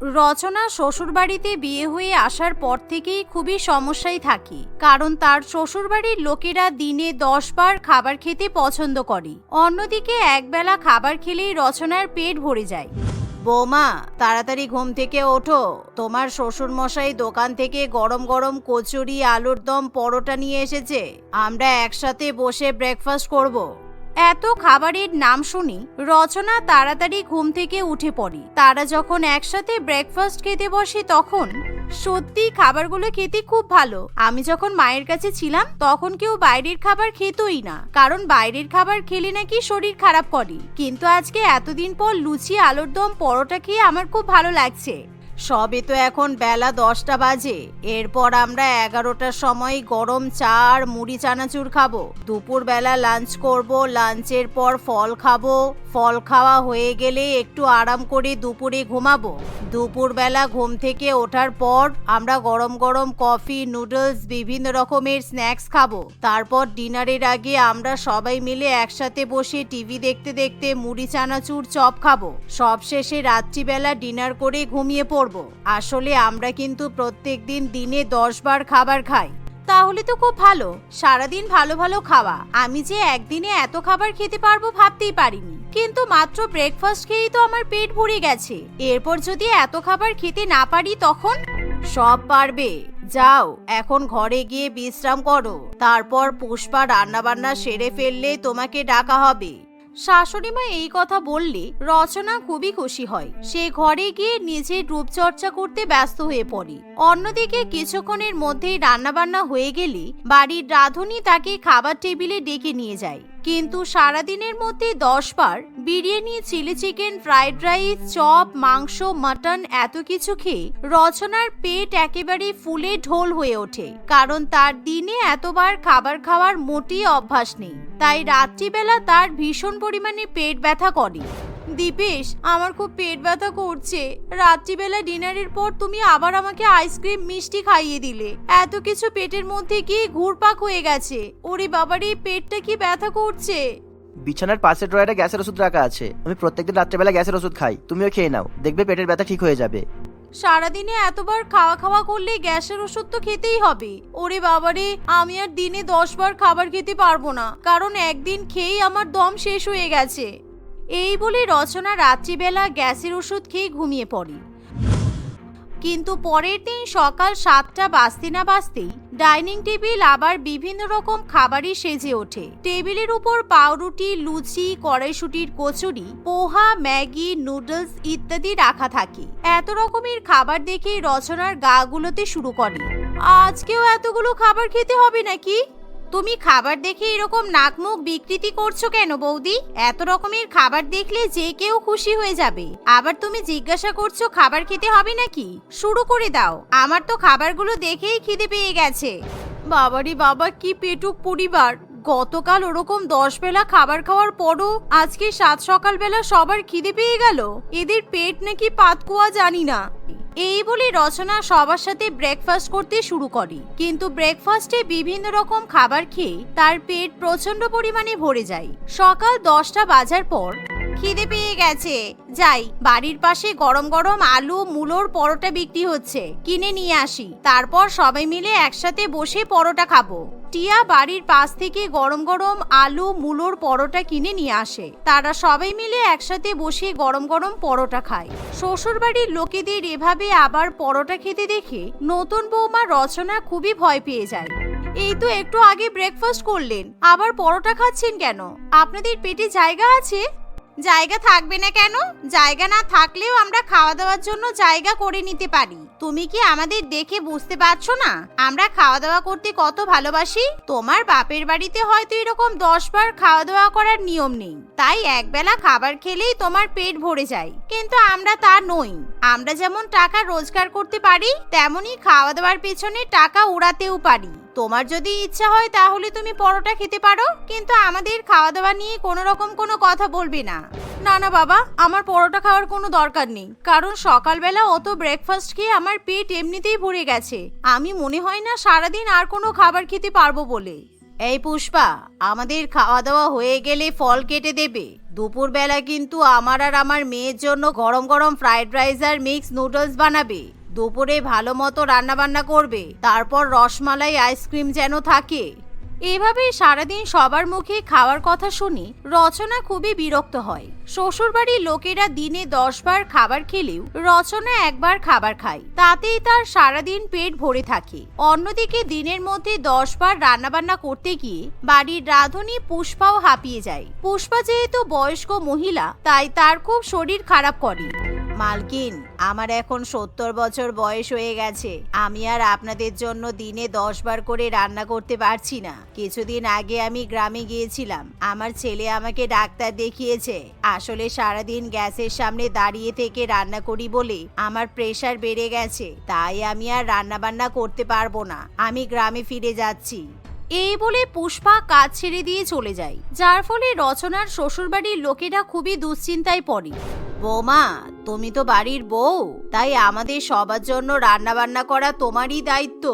রচনা শ্বশুরবাড়িতে বিয়ে হয়ে আসার পর থেকেই খুবই সমস্যায় থাকি, কারণ তার শ্বশুরবাড়ির লোকেরা দিনে 10 বার খাবার খেতে পছন্দ করে। অন্যদিকে একবেলা খাবার খেলেই রচনার পেট ভরে যায়। বৌমা, তাড়াতাড়ি ঘুম থেকে ওঠো, তোমার শ্বশুর মশাই দোকান থেকে গরম গরম কচুরি, আলুর দম, পরোটা নিয়ে এসেছে। আমরা একসাথে বসে ব্রেকফাস্ট করব। এত খাবারের নাম শুনি রচনা তাড়াতাড়ি ঘুম থেকে উঠে পড়ে। তারা যখন একসাথে ব্রেকফাস্ট খেতে বসে তখন সত্যি খাবারগুলো খেতে খুব ভালো। আমি যখন মায়ের কাছে ছিলাম তখন কেউ বাইরের খাবার খেতই না, কারণ বাইরের খাবার খেলে নাকি শরীর খারাপ করে। কিন্তু আজকে এতদিন পর লুচি, আলুর দম, পরোটা খেয়ে আমার খুব ভালো লাগছে। সবে তো এখন বেলা 10টা বাজে, এরপর আমরা 11টার সময় গরম চা আর মুড়ি চানাচুর খাবো। দুপুর বেলা লাঞ্চ করব, লাঞ্চের পর ফল খাবো। ফল খাওয়া হয়ে গেলে একটু আরাম করে দুপুরে ঘুমাবো। দুপুর বেলা ঘুম থেকে ওঠার পর আমরা গরম গরম কফি, নুডলস, বিভিন্ন রকমের স্ন্যাক্স খাবো। তারপর ডিনারের আগে আমরা সবাই মিলে একসাথে বসে টিভি দেখতে দেখতে মুড়ি চানাচুর, চপ খাবো। সবশেষে রাত্রিবেলা ডিনার করে ঘুমিয়ে পড়বো। আসলে আমরা কিন্তু প্রত্যেকদিন দিনে 10 বার খাবার খাই। তাহলে তো খুব ভালো, সারাদিন ভালো ভালো খাওয়া। আমি যে একদিনে এত খাবার খেতে পারবো ভাবতেই পারিনি। কিন্তু মাত্র ব্রেকফাস্ট খেয়েই তো আমার পেট ভরে গেছে। এরপর যদি এত খাবার খেতে না পারি তখন? সব পারবে। যাও, এখন ঘরে গিয়ে বিশ্রাম করো। তারপর পুষ্পা রান্নাবান্না সেরে ফেললে তোমাকে ডাকা হবে। শাশুড়িমা এই কথা বললে রচনা খুবই খুশি হয়। সে ঘরে গিয়ে নিজের রূপচর্চা করতে ব্যস্ত হয়ে পড়ে। অন্যদিকে কিছুক্ষণের মধ্যেই রান্নাবান্না হয়ে গেলে বাড়ির রাঁধুনি তাকে খাবার টেবিলে ডেকে নিয়ে যায়। কিন্তু সারাদিনের মধ্যে 10 বার biryani, chilli chicken, fried rice, chop, মাংস, মাটন এত কিছু খেয়ে রচনার পেট একেবারে ফুলে ঢোল হয়ে ওঠে, কারণ তার দিনে এতবার খাবার খাওয়ার মোটেই অভ্যাস নেই। তাই রাত্রিবেলা তার ভীষণ পরিমাণে পেট ব্যথা করে। দীপেশ, আমার খুব পেট ব্যথা করছে। রাত্রিবেলা ডিনারের পর তুমি আবার আমাকে আইসক্রিম, মিষ্টি খাইয়ে দিলে। এত কিছু পেটের মধ্যে কি ঘুরপাক হয়ে গেছে। ওরে বাবারে, পেটটা কি ব্যথা করছে। বিছানার পাশের ড্রয়ারে গ্যাসের ওষুধ রাখা আছে। আমি প্রত্যেকদিন রাত্রেবেলা গ্যাসের ওষুধ খাই, তুমিও খেয়ে নাও, দেখবে পেটের ব্যথা ঠিক হয়ে যাবে। সারাদিনে এতবার খাওয়া খাওয়া করলে গ্যাসের ওষুধ তো খেতেই হবে। ওরে বাবারে, আমি আর দিনে 10 বার খাবার খেতে পারবো না, কারণ একদিন খেয়েই আমার দম শেষ হয়ে গেছে। এই বলে রচনা রাত্রিবেলা গ্যাসের ওষুধ খেয়ে ঘুমিয়ে পড়ে। কিন্তু পরের দিন সকাল 7টা বাজতে না বাজতেই ডাইনিং টেবিল আবার বিভিন্ন রকম খাবারই সেজে ওঠে। টেবিলের উপর পাউরুটি, লুচি, কড়াইশুটির কচুরি, পোহা, ম্যাগি, নুডলস ইত্যাদি রাখা থাকে। এত রকমের খাবার দেখে রচনার গা গুলোতে শুরু করে। আজকেও এতগুলো খাবার খেতে হবে নাকি? তুমি খাবার দেখে এরকম নাক মুখ বিকৃতি করছো কেন বৌদি? এত রকমের খাবার দেখলে যে কেউ খুশি হয়ে যাবে, আবার তুমি জিজ্ঞাসা করছো খাবার খেতে হবে নাকি? শুরু করে দাও, আমার তো খাবারগুলো দেখেই খিদে পেয়ে গেছে। বাবারি বাবা, কি পেটুক পরিবার। গতকাল ওরকম 10 বেলা খাবার খাওয়ার পরও আজকে 7 সকালবেলা সবার খিদে পেয়ে গেল। এদের পেট নাকি পাতকুয়া জানি না। এই বলে রচনা সবার সাথে ব্রেকফাস্ট করতে শুরু করে। কিন্তু ব্রেকফাস্টে বিভিন্ন রকম খাবার খেয়ে তার পেট প্রচন্ড পরিমাণে ভরে যায়। সকাল 10টা বাজার পর খিদে পেয়ে গেছে, যাই বাড়ির পাশে গরম গরম আলু, মূলোর পরোটা বিক্রি হচ্ছে, কিনে নিয়ে আসি। তারপর সবাই মিলে একসাথে বসে পরোটা খাবো। টিয়া বাড়ির পাশ থেকে গরম গরম আলু, মূলোর পরোটা কিনে নিয়ে আসে। তারা সবাই মিলে একসাথে বসে গরম গরম পরোটা খায়। শ্বশুর বাড়ির লোকেদের এভাবে আবার পরোটা খেতে দেখে নতুন বৌমা রচনা খুবই ভয় পেয়ে যায়। এই তো একটু আগে ব্রেকফাস্ট করলেন, আবার পরোটা খাচ্ছেন কেন? আপনাদের পেটে জায়গা আছে? জায়গা থাকবে না কেন? জায়গা না থাকলেও আমরা খাওয়া দাওয়ার জন্য জায়গা করে নিতে পারি। তুমি কি আমাদের দেখে বুঝতে পারছো না আমরা খাওয়া দাওয়া করতে কত ভালোবাসি? তোমার বাপের বাড়িতে হয়তো এরকম 10 বার খাওয়া দাওয়া করার নিয়ম নেই, তাই একবেলা খাবার খেলেই তোমার পেট ভরে যায়। কিন্তু আমরা তা নই। আমরা যেমন টাকা রোজগার করতে পারি, তেমনি খাওয়া দাওয়ার পেছনে টাকা উড়াতেও পারি। তোমার যদি ইচ্ছা হয় তাহলে তুমি পরোটা খেতে পারো, কিন্তু আমাদের খাওয়া দাওয়া নিয়ে কোনো রকম কোনো কথা বলবে না। না না বাবা, আমার পরোটা খাওয়ার কোনো দরকার নেই, কারণ সকালবেলা অত ব্রেকফাস্ট খেয়ে আমার পেট এমনিতেই ভরে গেছে। আমি মনে হয় না সারাদিন আর কোনো খাবার খেতে পারবো বলে। এই পুষ্পা, আমাদের খাওয়া দাওয়া হয়ে গেলে ফল কেটে দেবে। দুপুরবেলা কিন্তু আমার আর আমার মেয়ের জন্য গরম গরম ফ্রাইড রাইস আর মিক্স নুডলস বানাবে। দুপুরে ভালো মতো রান্না বান্না করবে, তারপর রসমালাই আইসক্রিম যেন থাকে। এভাবেই সারাদিন সবার মুখে খাওয়ার কথা শুনি রচনা খুবই বিরক্ত হয়। শ্বশুরবাড়ির লোকেরা দিনে 10 বার খাবার খেলেও রচনা একবার খাবার খায়, তাতেই তার সারাদিন পেট ভরে থাকে। অন্যদিকে দিনের মধ্যে 10 বার রান্নাবান্না করতে গিয়ে বাড়ির রাঁধুনি পুষ্পাও হাঁপিয়ে যায়। পুষ্পা যেহেতু বয়স্ক মহিলা, তাই তার খুব শরীর খারাপ করে। মালকিন, আমার এখন 70 বছর বয়স হয়ে গেছে। আমি আর আপনাদের জন্য দিনে 10 বার করে রান্না করতে পারছি না। কিছুদিন আগে আমি গ্রামে গিয়েছিলাম, আমার ছেলে আমাকে ডাক্তার দেখিয়েছে। আসলে সারাদিন গ্যাসের সামনে দাঁড়িয়ে থেকে রান্না করি বলে আমার প্রেসার বেড়ে গেছে, তাই আমি আর রান্না বান্না করতে পারবো না। আমি গ্রামে ফিরে যাচ্ছি। এই বলে পুষ্পা কাজ ছেড়ে দিয়ে চলে যায়, যার ফলে রচনার শ্বশুরবাড়ির লোকেরা খুবই দুশ্চিন্তায় পড়ে। বৌমা, তুমি তো বাড়ির বউ, তাই আমাদের সবার জন্য রান্না বান্না করা তোমারই দায়িত্ব।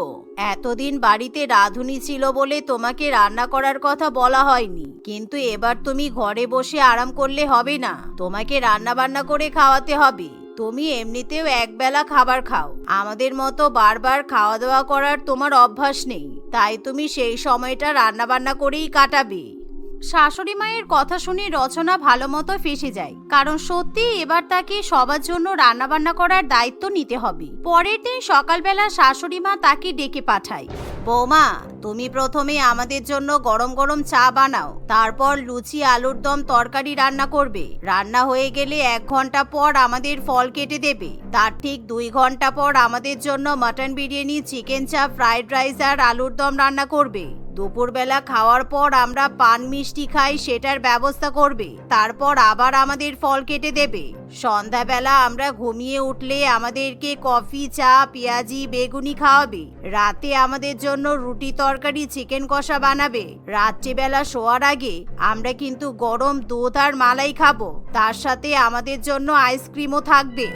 এতদিন বাড়িতে রাঁধুনি ছিল বলে তোমাকে রান্না করার কথা বলা হয়নি, কিন্তু এবার তুমি ঘরে বসে আরাম করলে হবে না, তোমাকে রান্না বান্না করে খাওয়াতে হবে। তুমি এমনিতেও একবেলা খাবার খাও, আমাদের মতো বারবার খাওয়া দাওয়া করার তোমার অভ্যাস নেই, তাই তুমি সেই সময়টা রান্না বান্না করেই কাটাবে। শাশুড়ি মায়ের কথা শুনে রচনা ভালো মতো ফেঁসে যায়, কারণ সত্যি এবার তাকে সবার জন্য রান্না বান্না করার দায়িত্ব নিতে হবে। পরের দিন সকালবেলা শাশুড়ি মা তাকে ডেকে পাঠায়। বৌমা, তুমি প্রথমে আমাদের জন্য গরম গরম চা বানাও, তারপর লুচি আলুর দম তরকারি রান্না করবে। রান্না হয়ে গেলে 1 ঘন্টা পর আমাদের ফল কেটে দেবে। তার ঠিক 2 ঘন্টা পর আমাদের জন্য মটন বিরিয়ানি, চিকেন চাপ, ফ্রাইড রাইস আর আলুর দম রান্না করবে। দুপুরবেলা খাওয়ার পর আমরা পান মিষ্টি খাই, সেটার ব্যবস্থা করবে। তারপর আবার আমাদের ফল কেটে দেবে। সন্ধ্যাবেলা আমরা ঘুমিয়ে উঠলে আমাদেরকে কফি, চা, পেঁয়াজি, বেগুনি খাওয়াবে। রাতে আমাদের জন্য রুটি, তরকারি, চিকেন কষা বানাবে। রাত্রিবেলা শোয়ার আগে আমরা কিন্তু গরম দুধ আর মালাই খাবো, তার সাথে আমাদের জন্য আইসক্রিমও থাকবে।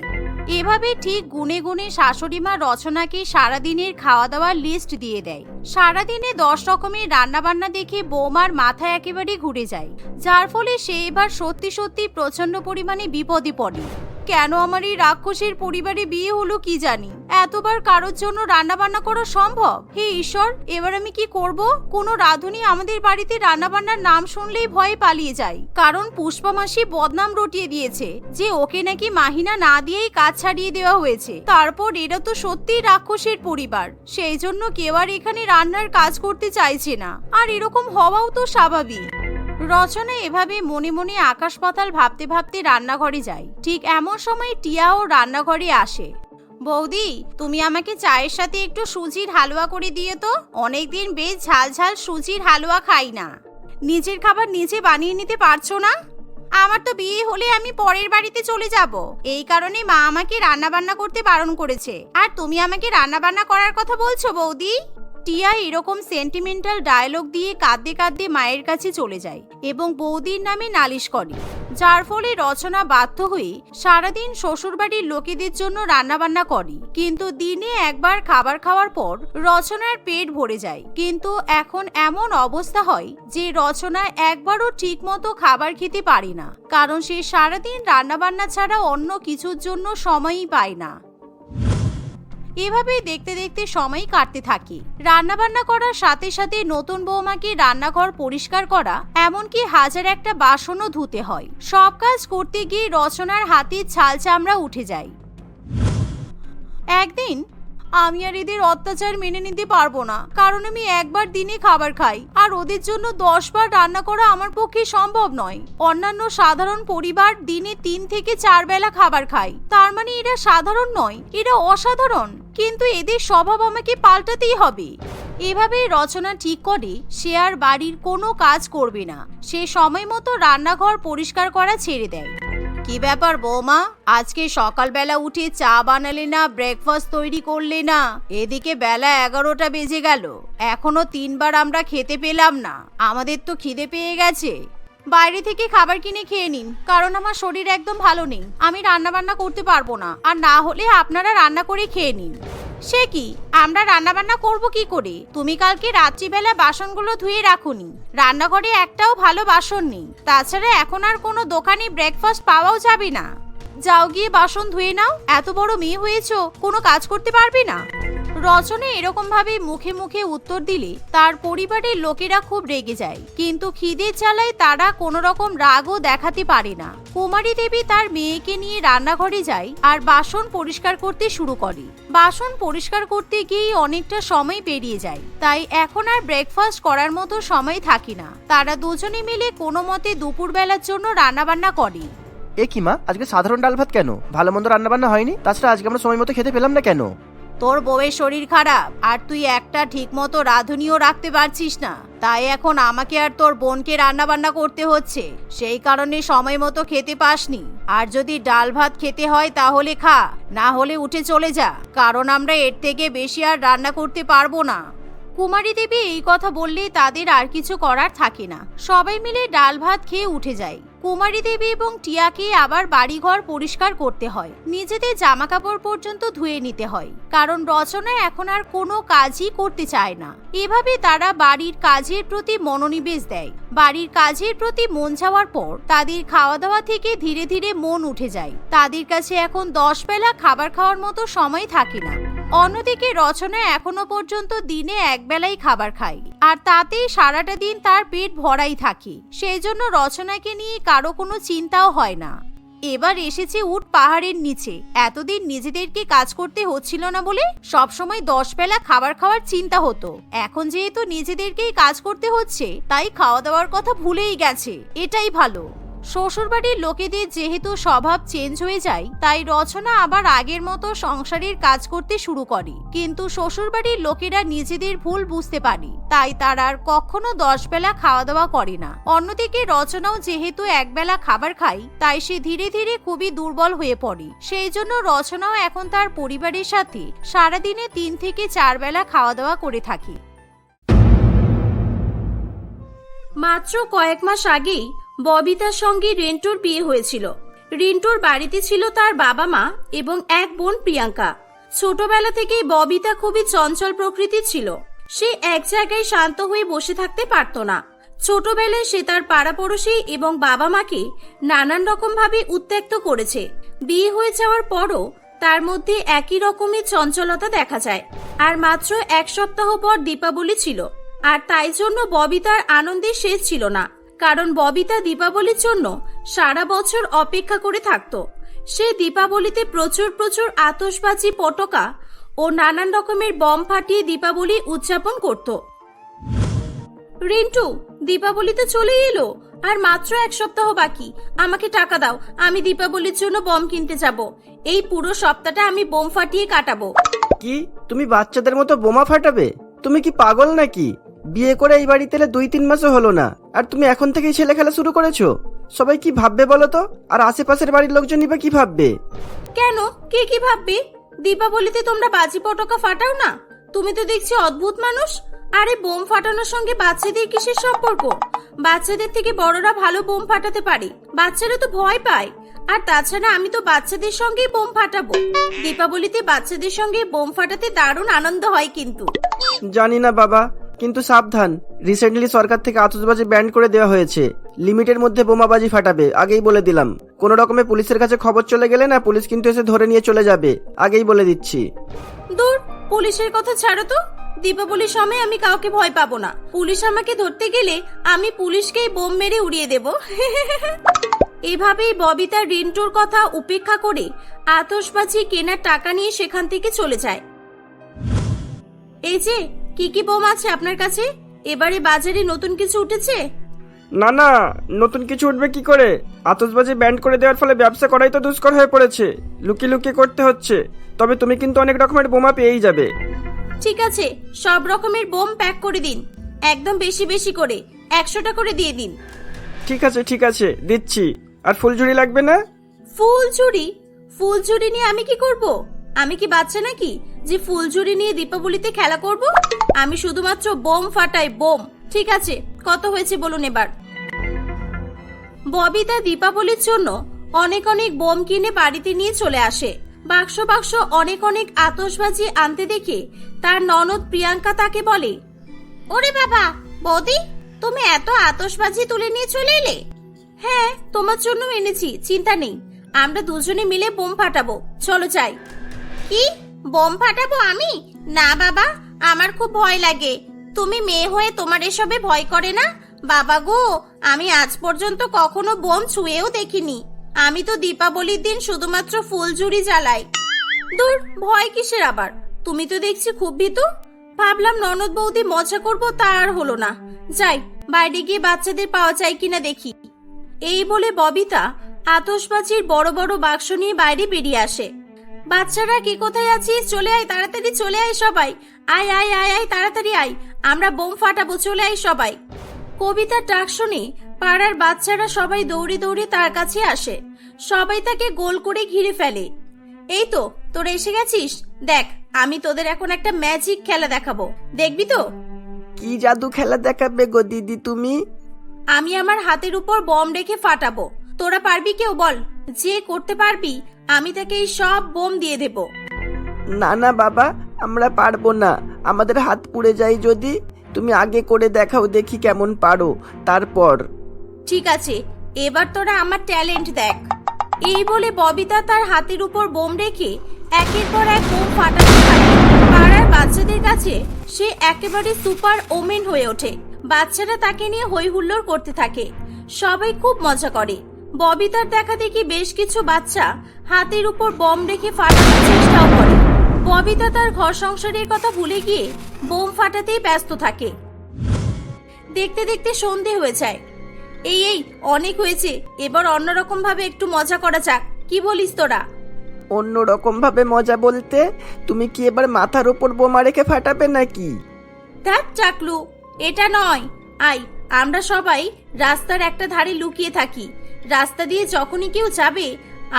এভাবে ঠিক গুনে গুনে শাশুড়ি মা রচনাকে সারাদিনের খাওয়া দাওয়ার লিস্ট দিয়ে দেয়। সারাদিনে 10 রকমের রান্না বান্না দেখে বৌমার মাথা একেবারে ঘুরে যায়, যার ফলে সে এবার সত্যি সত্যি প্রচন্ড পরিমাণে বিপদে পড়ে। কেন আমার এই রাক্ষসের পরিবারে বিয়ে হলো কি জানি, এতবার কারোর জন্য রান্না বান্না করা সম্ভব? হে ঈশ্বর, এবার আমি কি করব? কোনো রাঁধুনি আমাদের বাড়িতে রান্না বান্নার নাম শুনলেই ভয়ে পালিয়ে যায়, কারণ পুষ্পা মাসি বদনাম রটিয়ে দিয়েছে যে ওকে নাকি মাহিনা না দিয়েই কাজ ছাড়িয়ে দেওয়া হয়েছে। তারপর এরা তো সত্যিই রাক্ষসের পরিবার, সেই জন্য কেউ আর এখানে রান্নার কাজ করতে চাইছে না, আর এরকম হওয়াও তো স্বাভাবিক। রচনা এভাবে মনে মনে আকাশ পাতাল ভাবতে ভাবতে রান্নাঘরে যায়। ঠিক এমন সময় টিয়াও রান্নাঘরে আসে। বৌদি, তুমি আমাকে চায়ের সাথে একটু সুজির হালুয়া করে দিও তো। অনেকদিন বেশ ঝাল ঝাল সুজির হালুয়া খাই না। নিজের খাবার নিজে বানিয়ে নিতে পারছো না? আমার তো বিয়ে হলে আমি পরের বাড়িতে চলে যাব, এই কারণে মা আমাকে রান্না বান্না করতে বারণ করেছে, আর তুমি আমাকে রান্না বান্না করার কথা বলছো বৌদি? টিয়া এরকম সেন্টিমেন্টাল ডায়লগ দিয়ে কাঁদতে কাঁদতে মায়ের কাছে চলে যায় এবং বৌদির নামে নালিশ করে, যার ফলে রচনা বাধ্য হয়ে সারাদিন শ্বশুরবাড়ির লোকেদের জন্য রান্নাবান্না করে। কিন্তু দিনে একবার খাবার খাওয়ার পর রচনার পেট ভরে যায়, কিন্তু এখন এমন অবস্থা হয় যে রচনা একবারও ঠিক মতো খাবার খেতে পারে না, কারণ সে সারাদিন রান্নাবান্না ছাড়া অন্য কিছুর জন্য সময়ই পায় না। এভাবেই দেখতে দেখতে সময় কাটতে থাকে। রান্নাবান্না করার সাথে সাথে নতুন বৌমাকে রান্নাঘর পরিষ্কার করা, এমনকি হাজার একটা বাসনও ধুতে হয়। সব কাজ করতে গিয়ে রচনার হাতের ছাল চামড়া উঠে যায়। একদিন আমি আর এদের অত্যাচার মেনে নিতে পারবো না, কারণ আমি একবার দিনে খাবার খাই, আর ওদের জন্য 10 বার রান্না করা আমার পক্ষে সম্ভব নয়। অন্যান্য সাধারণ পরিবার দিনে 3 থেকে 4 বেলা খাবার খায়, তার মানে এরা সাধারণ নয়, এরা অসাধারণ। কিন্তু এদের স্বভাব আমাকে পাল্টাতেই হবে। এভাবে রচনা ঠিক করে সে আর বাড়ির কোনো কাজ করবে না। সে সময় মতো রান্নাঘর পরিষ্কার করা ছেড়ে দেয়। কি ব্যাপার বৌমা, আজকে সকালবেলা উঠে চা বানালে না, ব্রেকফাস্ট তৈরি করলে না? এদিকে বেলা 11টা বেজে গেল, এখনো 3 বার আমরা খেতে পেলাম না। আমাদের তো খিদে পেয়ে গেছে। বাইরে থেকে খাবার কিনে খেয়ে নিন, কারণ আমার শরীর একদম ভালো নেই। আমি রান্না বান্না করতে পারবো না, আর না হলে আপনারা রান্না করে খেয়ে নিন। সে কি, আমরা রান্না বান্না করব কি করে? তুমি কালকে রাত্রিবেলা বাসনগুলো ধুয়ে রাখুনি, রান্নাঘরে একটাও ভালো বাসন নেই। তাছাড়া এখন আর কোনো দোকানে ব্রেকফাস্ট পাওয়াও যাবে না। যাও গিয়ে বাসন ধুয়ে নাও, এত বড় মেয়ে হয়েছো, কোনো কাজ করতে পারবে না? রচনা এরকম ভাবে মুখে মুখে উত্তর দিলে তার পরিবারের লোকেরা খুব রেগে যায়, কিন্তু খিদের জ্বালায় তারা কোনো রকম রাগও দেখাতে পারে না। কুমারী দেবী তার মেয়েকে নিয়ে রান্নাঘরে যায় আর বাসন পরিষ্কার করতে শুরু করে। বাসন পরিষ্কার করতে গিয়েই অনেকটা সময় পেরিয়ে যায়, তাই এখন আর ব্রেকফাস্ট করার মতো সময় থাকে না। তারা দুজনে মিলে কোনো মতে দুপুরবেলার জন্য রান্নাবান্না করে। এ কি মা, আজকে সাধারণ ডাল ভাত কেন? ভালো মন্দ রান্না বান্না হয়নি? তাছাড়া আজকে আমরা সময় মতো খেতে পেলাম না কেন? তোর বউয়ের শরীর খারাপ আর তুই একটা ঠিক মতো রাঁধুনিও রাখতে পারছিস না, তাই এখন আমাকে আর তোর বোনকে রান্না বান্না করতে হচ্ছে। সেই কারণে সময় মতো খেতে পাসনি। আর যদি ডাল ভাত খেতে হয় তাহলে খা, না হলে উঠে চলে যা, কারণ আমরা এর থেকে বেশি আর রান্না করতে পারবো না। কুমারী দেবী এই কথা বললে তাদের আর কিছু করার থাকে না। সবাই মিলে ডাল ভাত খেয়ে উঠে যায়। কুমারী দেবী এবং টিয়াকে আবার বাড়িঘর পরিষ্কার করতে হয়, নিজেদের জামা কাপড় পর্যন্ত ধুয়ে নিতে হয়, কারণ রচনা এখন আর কোনো কাজই করতে চায় না। এভাবে তারা বাড়ির কাজের প্রতি মনোনিবেশ দেয়। বাড়ির কাজের প্রতি মন যাওয়ার পর তাদের খাওয়া দাওয়া থেকে ধীরে ধীরে মন উঠে যায়। তাদের কাছে এখন 10 বেলা খাবার খাওয়ার মতো সময় থাকে না। অন্যদিকে রচনা এখনো পর্যন্ত দিনে 1 বেলাই খাবার খায়, আর তাতেই সারাটা দিন তার পেট ভরাই থাকে। সেই জন্য রচনাকে নিয়ে কারো কোনো চিন্তাও হয় না। এবার এসেছে উট পাহাড়ের নিচে। এতদিন নিজেদেরকে কাজ করতে হচ্ছিল না বলে সবসময় 10 বেলা খাবার খাওয়ার চিন্তা হতো। এখন যেহেতু নিজেদেরকেই কাজ করতে হচ্ছে, তাই খাওয়া দাওয়ার কথা ভুলেই গেছে। এটাই ভালো। শ্বশুরবাড়ির লোকেদের যেহেতু স্বভাব চেঞ্জ হয়ে যায়, তাই রচনা আবার আগের মতো সংসারের কাজ করতে শুরু করে। কিন্তু শ্বশুরবাড়ির লোকেরা নিজেদের ভুল বুঝতে পারে, তাই তারা আর কখনো 10 বেলা খাওয়া দাওয়া করে না। অন্যদিকে রচনাও যেহেতু 1 বেলা খাবার খায়, তাই সে ধীরে ধীরে খুবই দুর্বল হয়ে পড়ে। সেই জন্য রচনাও এখন তার পরিবারের সাথে সারাদিনে 3 থেকে 4 বেলা খাওয়া দাওয়া করে থাকে। মাত্র কয়েক মাস আগেই ববিতার সঙ্গে রিন্টুর বিয়ে হয়েছিল। রিন্টুর বাড়িতে ছিল তার বাবা মা এবং এক বোন প্রিয়াঙ্কা। ছোটবেলা থেকেই ববিতা খুবই চঞ্চল প্রকৃতির ছিল। সে এক জায়গায় শান্ত হয়ে বসে থাকতে পারত না। ছোটবেলায় সে তার পাড়াপড়শি এবং বাবা মাকে নানান রকম ভাবে উত্ত্যক্ত করেছে। বিয়ে হয়ে যাওয়ার পরও তার মধ্যে একই রকমের চঞ্চলতা দেখা যায়। আর মাত্র 1 সপ্তাহ পর দীপাবলি ছিল, আর তাই জন্য ববিতার আনন্দের শেষ ছিল না। কারণ ববিতা দীপাবলির জন্য সারা বছর অপেক্ষা করে থাকত। সে দীপাবলিতে প্রচুর প্রচুর আতশবাজি, পটকা ও নানান রকমের বম ফাটিয়ে দীপাবলি উদযাপন করত। রিন্টু, দীপাবলি তো চলেই এলো, আর মাত্র 1 সপ্তাহ বাকি। আমাকে টাকা দাও, আমি দীপাবলির জন্য বম কিনতে যাব। এই পুরো সপ্তাহটা আমি বোম ফাটিয়ে কাটাবো। কি, তুমি বাচ্চাদের মতো বোমা ফাটাবে? তুমি কি পাগল নাকি? বিয়ে করে এই বাড়িতে এলে 2-3 মাসও হলো না, আর তুমি এখন থেকেই ছেলে খেলা শুরু করেছো? সবাই কি ভাববে বলো তো? আর আশেপাশের বাড়ির লোকজনই বা কি ভাববে? কেন, কে কি ভাববে? দীপাবলিতে তোমরা বাজি পটকা ফাটাও না? তুমি তো দেখছি অদ্ভুত মানুষ। আরে বোম ফাটানোর সঙ্গে বাচ্চাদের কিসের সম্পর্ক? বাচ্চাদের থেকে বড়রা ভালো বোম ফাটাতে পারে, বাচ্চারা তো ভয় পায়। আর তাছাড়া আমি তো বাচ্চাদের সঙ্গেই বোম ফাটাবো। দীপাবলিতে বাচ্চাদের সঙ্গে বোম ফাটাতে দারুণ আনন্দ হয়। কিন্তু জানি না বাবা, কিন্তু সাবধান, রিসেন্টলি সরকার থেকে আতশবাজি ব্যান করে দেওয়া হয়েছে। লিমিটের মধ্যে বোমাবাজি ফাটাবে, আগেই বলে দিলাম। কোনো রকমে পুলিশের কাছে খবর চলে গেলে না, পুলিশ কিন্তু এসে ধরে নিয়ে চলে যাবে, আগেই বলে দিচ্ছি। দূর, পুলিশের কথা ছাড়ো তো। দীপাবলির সময় আমি কাউকে ভয় পাবো না। পুলিশ আমাকে ধরতে গেলে আমি পুলিশকেই বোম মেরে উড়িয়ে দেব। এভাবেই ববিতা রিন্টুর কথা উপেক্ষা করে আতশবাজি কেনার টাকা নিয়ে সেখান থেকে চলে যায়। এই যে, কি কি বোম আছে আপনার কাছে? এবারে বাজারে নতুন কিছু উঠেছে? না না, নতুন কিছু উঠবে কি করে? আতশবাজি ব্যান করে দেওয়ার ফলে ব্যবসা করাই তো দুষ্কর হয়ে পড়েছে। লুকিয়ে লুকিয়ে করতে হচ্ছে। তবে তুমি কিন্তু অনেক রকমের বোমা পেয়েই যাবে। ঠিক আছে, সব রকমের বোম প্যাক করে দিন। একদম বেশি বেশি করে 100টা করে দিয়ে দিন। ঠিক আছে ঠিক আছে, দিচ্ছি। আর ফুলঝুরি লাগবে না? ফুলঝুরি? ফুলঝুরি নিয়ে আমি কি করব? আমি কি বাচ্চা নাকি যে ফুলঝুরি নিয়ে দীপাবলিতে খেলা করব? আমি শুধুমাত্র বোম ফাটাই, বোম। ঠিক আছে, কত হয়েছে বলুন এবার। ববিতা দীপাবলির জন্য অনেক অনেক বোম কিনে বাড়িতে নিয়ে চলে আসে। বাক্স বাক্স অনেক অনেক আতশবাজি আনতে দেখে তার ননদ প্রিয়াঙ্কা তাকে বলে, ওরে বাবা বৌদি, তুমি এত আতশবাজি তুলে নিয়ে চলে এলে? হ্যাঁ, তোমার জন্য এনেছি, চিন্তা নেই। আমরা দুজনে মিলে বোম ফাটাবো, চলো যাই। কি বোম ফাটাবো আমি? না বাবা, আমার খুব ভয় লাগে। তুমি মেয়ে হয়ে তোমার এসবে ভয় করে না? বাবা গো, আমি আজ পর্যন্ত কখনো বোম ছুঁয়েও দেখিনি। আমি তো দীপাবলির দিন শুধুমাত্র ফুলঝুরি জ্বালাই। দূর, ভয় কিসের আবার? তুমি তো দেখছি খুব ভীতু। ভাবলাম ননদ বৌদি মজা করবো, তা আর হলো না। যাই, বাইরে গিয়ে বাচ্চাদের পাওয়া যায় কিনা দেখি। এই বলে ববিতা আতশবাজির বড় বড় বাক্স নিয়ে বাইরে বেরিয়ে আসে। বাচ্চারা কে কোথায় আছিস? চলে আয়, তাড়াতাড়ি চলে আয় সবাই। আয় আয় আয় আয়, তাড়াতাড়ি আয়, আমরা বোম ফাটাবো, চলে আয় সবাই। কবিতার ডাক শুনে পাড়ার বাচ্চারা সবাই দৌড়ে দৌড়ে তার কাছে আসে। সবাই তাকে গোল করে ঘিরে ফেলে। এই তো তোরা এসে গেছিস, দেখ আমি তোদের এখন একটা ম্যাজিক খেলা দেখাবো, দেখবি তো? কি জাদু খেলা দেখাবে গো দিদি তুমি? আমি আমার হাতের উপর বম রেখে ফাটাবো, তোরা পারবি কেউ? বল, যে করতে পারবি আমি তাকে এই সব বোম দিয়ে দেব। না না বাবা, আমরা পারবো না, আমাদের হাত পুড়ে যায় যদি। তুমি আগে করে দেখাও দেখি কেমন পারো, তারপর। ঠিক আছে, এবার তোরা আমার ট্যালেন্ট দেখ। এই বলে ববিতা তার হাতের উপর বোম রেখে একের পর এক বোম ফাটাতে থাকে। পাড়ার বাচ্চাদের কাছে সে একেবারে সুপার ওমেন হয়ে ওঠে। বাচ্চারা তাকে নিয়ে হই হুল্লোড় করতে থাকে, সবাই খুব মজা করে। ববিতার দেখা দেখি বেশ কিছু বাচ্চা হাতের উপর বম রেখে ফাটানোর চেষ্টাও করে। ববিতা তার ঘর সংসারের কথা ভুলে গিয়ে বোম ফাটাতেই ব্যস্ত থাকে। দেখতে দেখতে সন্ধে হয়ে যায়। এই এই অনেক হয়েছে, এবার অন্যরকম ভাবে একটু মজা করা যাক, কি বলিস তোরা? অন্য রকম ভাবে মজা বলতে তুমি কি এবার মাথার উপর বোমা রেখে ফাটাবে নাকি? ধ্যাৎ চাকলু, এটা নয়। আই, আমরা সবাই রাস্তার একটা ধারে লুকিয়ে থাকি। রাস্তা দিয়ে যখনই কেউ যাবে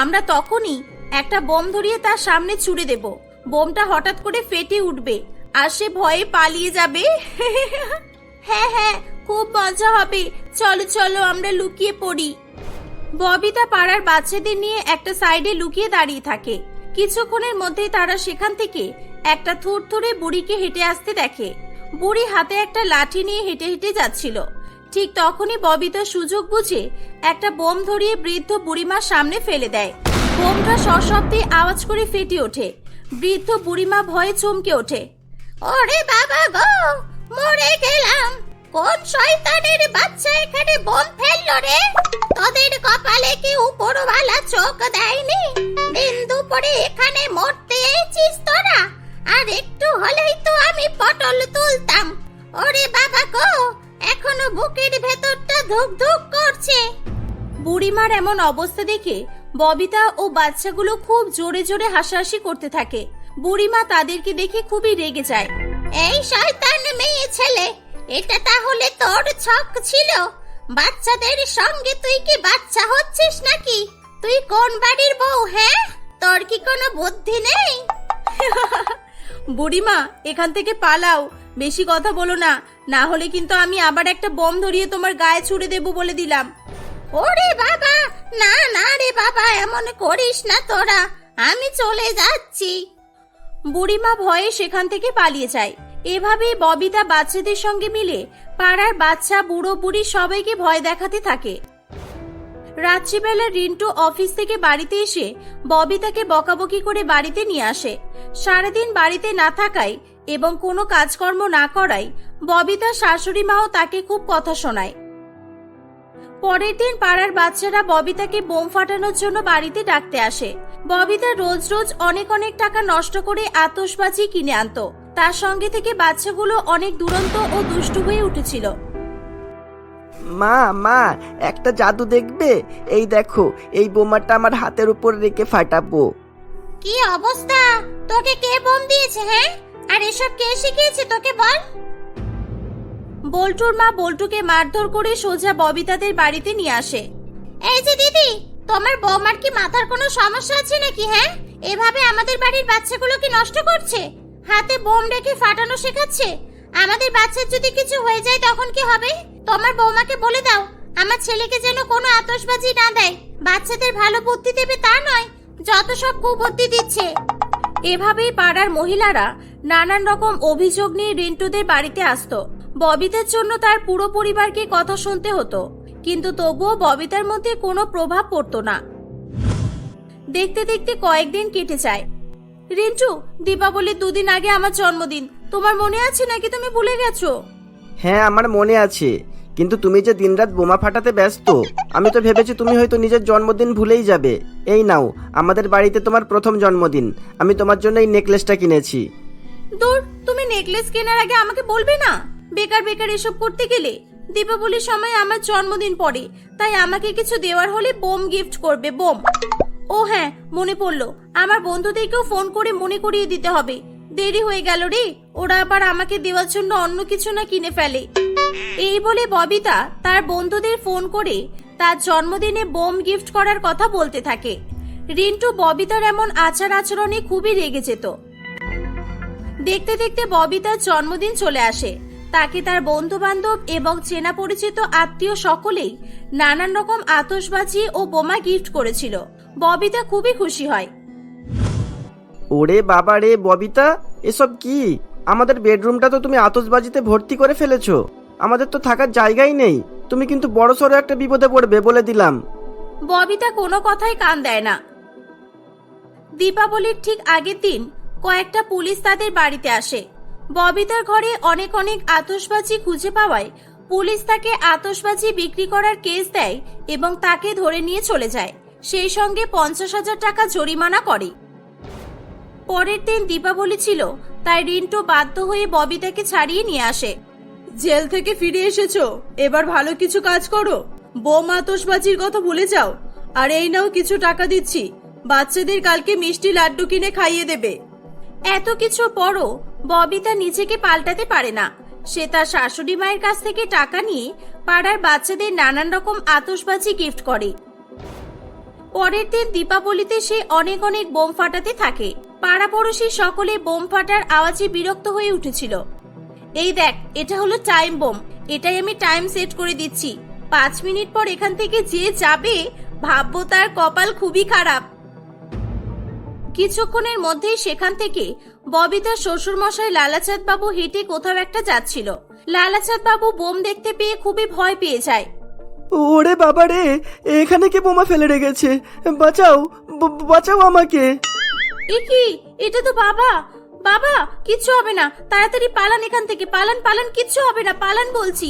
আমরা তখনই একটা বোম ধরিয়ে তার সামনে ছুড়ে দেব। বোমটা হঠাৎ করে ফেটে উঠবে আর সে ভয়ে পালিয়ে যাবে। হ্যাঁ হ্যাঁ, খুব মজা হবে, চলো চলো আমরা লুকিয়ে পড়ি। ববিতা পাড়ার বাচ্চাদের নিয়ে একটা সাইডে লুকিয়ে দাঁড়িয়ে থাকে। কিছুক্ষণের মধ্যেই তারা সেখান থেকে একটা থুরথুরে বুড়িকে হেঁটে আসতে দেখে। বুড়ি হাতে একটা লাঠি নিয়ে হেঁটে হেঁটে যাচ্ছিল। ঠিক তখনই ববিতা সুযোগ বুঝে একটা বোম ধরিয়ে বৃদ্ধ বুড়িমার সামনে ফেলে দেয়। বোমটা সশব্দে আওয়াজ করে ফেটে ওঠে। বৃদ্ধ বুড়িমা ভয়ে চমকে ওঠে। ওরে বাবা গো, মরে গেলাম! কোন শয়তানের বাচ্চা এখানে বোম ফেললো রে? তোদের কপালে কি উপরওয়ালা চোখ দেয়নি? দিন দুপুরে এখানে মরতে এসেছিস তোরা? আর একটু হলেই তো আমি পটল তুলতাম। ওরে বাবা গো, এখনো বুকের ভেতরটা ধুক ধুক করছে। বুড়িমার এমন অবস্থা দেখে ববিতা ও বাচ্চাগুলো খুব জোরে জোরে হাসাহাসি করতে থাকে। বুড়িমা তাদেরকে দেখে খুবই রেগে যায়। এই শয়তান মেয়ে ছেলে, এটা তাহলে তোর ছক ছিল? বাচ্চাদের সঙ্গে তুই কি বাচ্চা হচ্ছিস নাকি? তুই কোন বাড়ির বউ? হ্যাঁ, তোর কি কোনো বুদ্ধি নেই? বুড়িমা, এখান থেকে পালাও, বেশি কথা বলো না, না হলে কিন্তু আমি আবার একটা বোম ধরিয়ে তোমার গায়ে ছুড়ে দেব বলে দিলাম। ওরে বাবা, না না রে বাবা, এমন করিস না তোরা, আমি চলে যাচ্ছি। বুড়িমা ভয়ে সেখান থেকে পালিয়ে যায়। এভাবেই ববিতা বাচ্চাদের সঙ্গে মিলে পাড়ার বাচ্চা বুড়ো বুড়ি সবাইকে ভয় দেখাতে থাকে। রাত্রিবেলা রিন্টু অফিস থেকে বাড়িতে এসে ববিতাকে বকাবকি করে বাড়িতে নিয়ে আসে। সারাদিন বাড়িতে না থাকায় এবং কোনো কাজকর্ম না করায় ববিতার শাশুড়ি মাও তাকে খুব কথা শোনায়। পরের দিন পাড়ার বাচ্চারা ববিতাকে বোম ফাটানোর জন্য বাড়িতে ডাকতে আসে। ববিতা রোজ রোজ অনেক অনেক টাকা নষ্ট করে আতশবাজি কিনে আনতো। তার সঙ্গে থেকে বাচ্চাগুলো অনেক দুরন্ত ও দুষ্টু হয়ে উঠেছিল। মা মা, একটা জাদু দেখবে? এই দেখো, এই বোমাটা আমার হাতের উপর রেখে ফাটাবো। কি অবস্থা? তোকে কে বোম দিয়েছে? হ্যাঁ, আর এসব কে শিখিয়েছে তোকে বল? বল্টুর মা বল্টুকে মারধর করে সোজা ববিতাদের বাড়িতে নিয়ে আসে। এই যে দিদি, তোমার বৌমার কি মাথার কোনো সমস্যা আছে নাকি? হ্যাঁ, এভাবে আমাদের বাড়ির বাচ্চাগুলোকে নষ্ট করছে, হাতে বোম রেখে ফাটানো শেখাচ্ছে। আমাদের বাচ্চার যদি কিছু হয়ে যায় তখন কি হবে? তোমার বৌমাকে বলে দাও আমার ছেলেকে যেন কোনো আতশবাজি না দেয়। বাচ্চাদের ভালো বুদ্ধি দেবে তা নয়, যত সব কুবুদ্ধি দিচ্ছে। এভাবেই পাড়ার মহিলারা নানান রকম অভিযোগ নিয়ে রিন্টুদের বাড়িতে আসতো। ববিতার জন্য তার পুরো পরিবারকে কথা শুনতে হতো, কিন্তু তবুও ববিতার মধ্যে কোনো প্রভাব পড়তো না। দেখতে দেখতে কয়েকদিন কেটে যায়। রিন্টু, দীপাবলির 2 দিন আগে আমার জন্মদিন, তোমার মনে আছে নাকি তুমি ভুলে গেছো? হ্যাঁ, আমার মনে আছে, কিন্তু তুমি যে দিনরাত বোমা ফাটাতে ব্যস্ত, আমি তো ভেবেছি তুমি হয়তো নিজের জন্মদিন ভুলেই যাবে। এই নাও, আমাদের বাড়িতে তোমার প্রথম জন্মদিন, আমি তোমার জন্য এই নেকলেসটা কিনেছি। দূর, তুমি নেকলেস কেনার আগে আমাকে বলবে না? বেকার বেকার এসব করতে গেলে। দীপাবলির সময় আমার জন্মদিন পড়ে, তাই আমাকে কিছু দেওয়ার হলে বোম গিফট করবে, বোম। ও হ্যাঁ, মনে পড়লো, আমার বন্ধুদেরকেও ফোন করে মনে করিয়ে দিতে হবে। দেরি হয়ে গেল রে, ওরা আবার আমাকে দেওয়ার জন্য অন্য কিছু না কিনে ফেলে। এই বলে ববিতা তার বন্ধুদের ফোন করে তার জন্মদিনে বোম গিফট করার কথা বলতে থাকে। রিন্টু ববিতার এমন আচার আচরণে খুবই রেগে যেত। দেখতে দেখতে ববিতার জন্মদিন চলে আসে। তাকে তার বন্ধু বান্ধব এবং চেনা পরিচিত আত্মীয় সকলেই নানান রকম আতশবাজি ও বোমা গিফট করেছিল। ববিতা খুবই খুশি হয়। ওরে বাবা রে ববিতা, এসব কি? আমাদের বেডরুমটা তো তুমি আতশবাজিতে ভর্তি করে ফেলেছো, আমাদের তো থাকার জায়গাই নেই। তুমি কিন্তু বড়সড় একটা বিপদে পড়বে, বলে দিলাম। ববিতা কোনো কথাই কান দেয় না। দীপাবলির ঠিক আগের দিন কয়েকটা পুলিশ তাদের বাড়িতে আসে। ববিতার ঘরে অনেক অনেক আতশবাজি খুঁজে পাওয়ায় পুলিশ তাকে আতশবাজি বিক্রি করার কেস দেয় এবং তাকে ধরে নিয়ে চলে যায়। সেই সঙ্গে 50,000 টাকা জরিমানা করে। পরের দিন দীপাবলি ছিল, তাই রিন্টু বাধ্য হয়ে ববিতাকে ছাড়িয়ে নিয়ে আসে। জেল থেকে ফিরে এসেছো, এবার ভালো কিছু কাজ করো। বোম আতশবাজির কথা ভুলে যাও। আর এই নাও, কিছু টাকা দিচ্ছি, বাচ্চাদের কালকে মিষ্টি লাড্ডু কিনে খাইয়ে দেবে। এত কিছু পরও ববিতা নিজেকে পাল্টাতে পারে না। সে তার শাশুড়ি মায়ের কাছ থেকে টাকা নিয়ে পাড়ার বাচ্চাদের নানান রকম আতশবাজি গিফট করে। পরের দিন দীপাবলিতে সে অনেক অনেক বোম ফাটাতে থাকে। পাড়াপড়শি সকলে বোম ফাটার আওয়াজে বিরক্ত হয়ে উঠেছিল। এই দেখ, এটা হলো টাইম বোম, এটাই আমি টাইম সেট করে দিচ্ছি। 5 মিনিট পর এখান থেকে যে যাবে ভাববো তার কপাল খুবই খারাপ। কিছুক্ষণের মধ্যেই সেখান থেকে ববিতার শ্বশুর মশাই লালাচাঁদ বাবু হেঁটে কোথাও একটা যাচ্ছিল। লালাচাঁদ বাবু বোম দেখতে পেয়ে খুবই ভয় পেয়ে যায়। ওরে বাবা রে, এখানে কে বোমা ফেলে রেখেছে? বাঁচাও, বাঁচাও আমাকে। এ কি, এটা তো বাবা। বাবা, কিচ্ছু হবে না, তাড়াতাড়ি পালান এখান থেকে, পালান পালান, কিচ্ছু হবে না, পালান বলছি।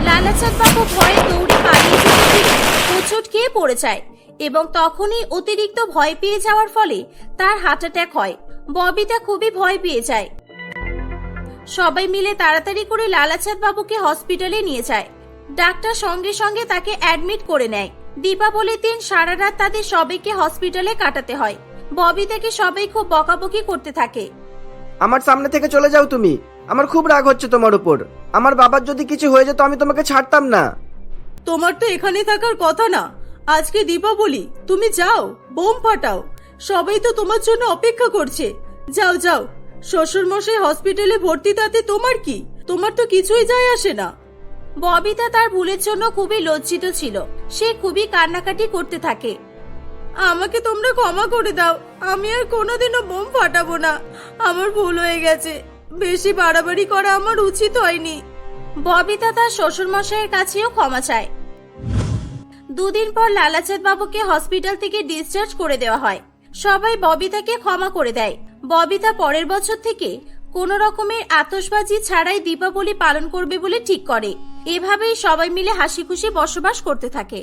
লালাচাঁদ বাবু ভয়ে দৌড়ে পালিয়ে যেতে হোঁচট খেয়ে পড়ে যায় এবং তখনই অতিরিক্ত ভয় পেয়ে যাওয়ার ফলে তার হার্ট অ্যাটাক হয়। ববিতা খুবই ভয় পেয়ে যায়। সবাই মিলে তাড়াতাড়ি করে লালাচাঁদ বাবুকে হসপিটালে নিয়ে যায়। ডাক্তার সঙ্গে সঙ্গে তাকে অ্যাডমিট করে নেয়। দীপাবলির দিন সারা রাত তাদের সবাইকে হসপিটালে কাটাতে হয়। ববিতাকে সবাই খুব বকাবকি করতে থাকে। আমার সামনে থেকে চলে যাও তুমি, আমার খুব রাগ হচ্ছে তোমার উপর। আমার বাবার যদি কিছু হয়ে যেত আমি তোমাকে ছাড়তাম না। তোমার তো এখানে থাকার কথা না, আজকে দীপাবলি, তুমি যাও, বোম ফাটাও। সবাই তো তোমার জন্য অপেক্ষা করছে। যাও যাও, শ্বশুর মশাই হসপিটালে ভর্তি, তাতে তোমার কি? তোমার তো কিছুই যায় আসে না। ববিতা তার ভুলের জন্য খুবই লজ্জিত ছিল। সে খুবই কান্নাকাটি করতে থাকে। আমাকে তোমরা ক্ষমা করে দাও, আমি আর কোনোদিনও বোম ফাটাবো না। আমার ভুল হয়ে গেছে, বেশি বাড়াবাড়ি করা আমার উচিত হয়নি। ববিতা তার শ্বশুর মশাইয়ের কাছেও ক্ষমা চায়। 2 দিন পর লালাচাঁদ বাবুকে হসপিটাল থেকে ডিসচার্জ করে দেওয়া হয়। সবাই ববিতাকে ক্ষমা করে দেয়। ববিতা পরের বছর থেকে কোনো রকমের আতশবাজি ছাড়াই দীপাবলি পালন করবে বলে ঠিক করে। এভাবেই সবাই মিলে হাসি খুশি বসবাস করতে থাকে।